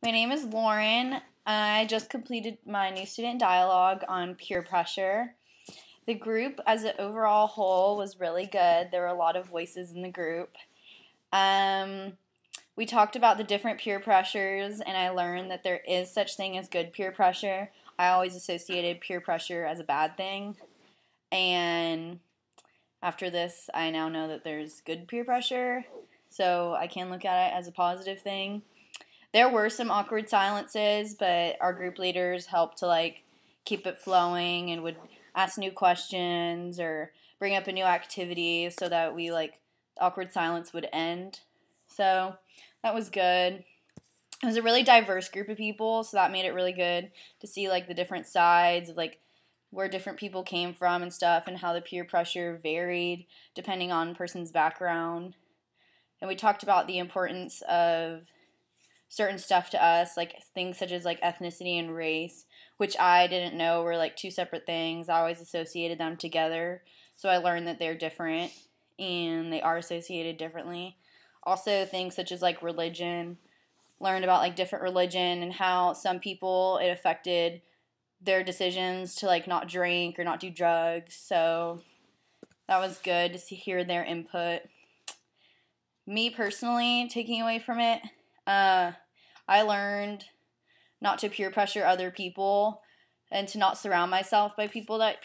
My name is Lauren. I just completed my new student dialogue on peer pressure. The group as an overall whole was really good. There were a lot of voices in the group. Um, we talked about the different peer pressures, and I learned that there is such thing as good peer pressure. I always associated peer pressure as a bad thing, and after this, I now know that there's good peer pressure, so I can look at it as a positive thing. There were some awkward silences, but our group leaders helped to keep it flowing and would ask new questions or bring up a new activity so that awkward silence would end. So that was good. It was a really diverse group of people, so that made it really good to see the different sides of where different people came from and stuff, and how the peer pressure varied depending on person's background. And we talked about the importance of certain stuff to us, things such as ethnicity and race, which I didn't know were two separate things. I always associated them together, so I learned that they're different and they are associated differently. Also, things such as religion, learned about different religion and how some people it affected their decisions to not drink or not do drugs. So that was good to hear their input. Me personally, taking away from it, I learned not to peer pressure other people and to not surround myself by people that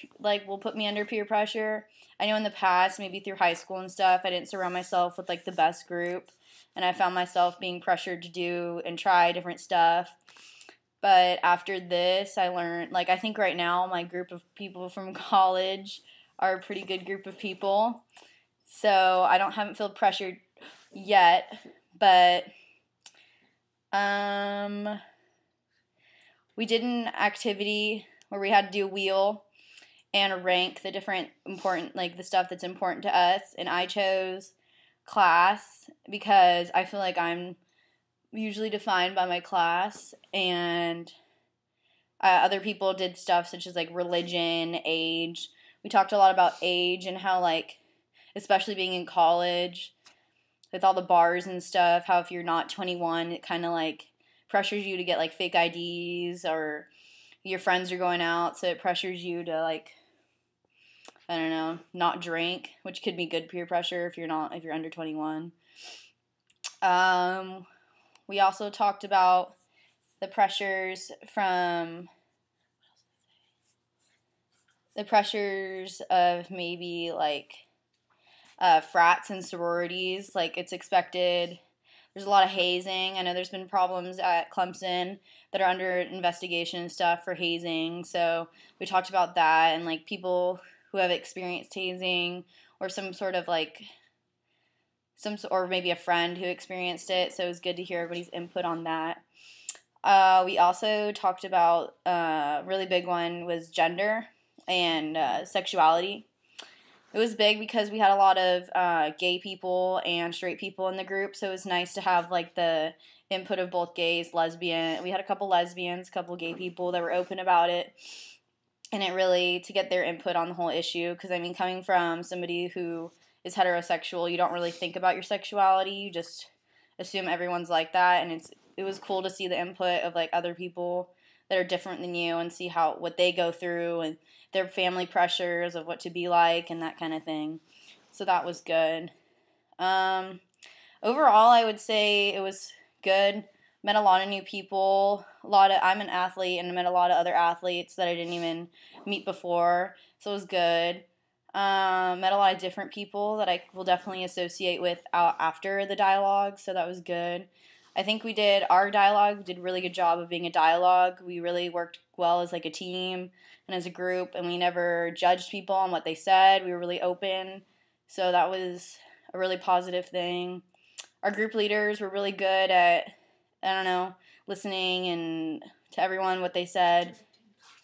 will put me under peer pressure. I know in the past, maybe through high school and stuff, I didn't surround myself with the best group, and I found myself being pressured to do and try different stuff. But after this, I learned, I think right now my group of people from college are a pretty good group of people. So I haven't felt pressured yet, but we did an activity where we had to do a wheel and rank the different important, the stuff that's important to us. And I chose class because I feel like I'm usually defined by my class. And other people did stuff such as religion, age. We talked a lot about age and how especially being in college with all the bars and stuff, how if you're not 21, it kind of pressures you to get fake IDs, or your friends are going out, so it pressures you to I don't know, not drink, which could be good peer pressure if you're under 21. We also talked about the pressures of maybe frats and sororities. It's expected. There's a lot of hazing. I know there's been problems at Clemson that are under investigation and stuff for hazing. So we talked about that and people who have experienced hazing, or some sort of or maybe a friend who experienced it. So it was good to hear everybody's input on that. We also talked about a really big one was gender and sexuality. It was big because we had a lot of gay people and straight people in the group, so it was nice to have the input of both gays, lesbian. We had a couple lesbians, a couple gay people that were open about it, and it really to get their input on the whole issue. Because coming from somebody who is heterosexual, you don't really think about your sexuality. You just assume everyone's like that, and it was cool to see the input of other people that are different than you and see what they go through and their family pressures of what to be like and that kind of thing. So that was good. Overall, I would say it was good. Met a lot of new people. I'm an athlete, and I met a lot of other athletes that I didn't even meet before. So it was good. Met a lot of different people that I will definitely associate with after the dialogue. So that was good. I think our dialogue did a really good job of being a dialogue. We really worked well as a team and as a group, and we never judged people on what they said. We were really open, so that was a really positive thing. Our group leaders were really good at, listening and to everyone what they said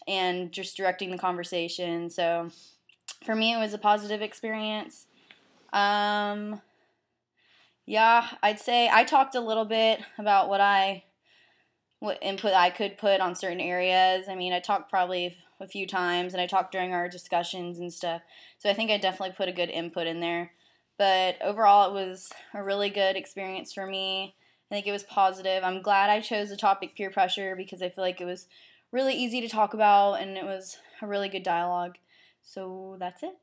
and just directing the conversation. So for me, it was a positive experience. Yeah, I'd say I talked a little bit about what input I could put on certain areas. I talked probably a few times, and I talked during our discussions and stuff. So I think I definitely put a good input in there. But overall, it was a really good experience for me, I think it was positive. I'm glad I chose the topic peer pressure because I feel like it was really easy to talk about and it was a really good dialogue. So that's it.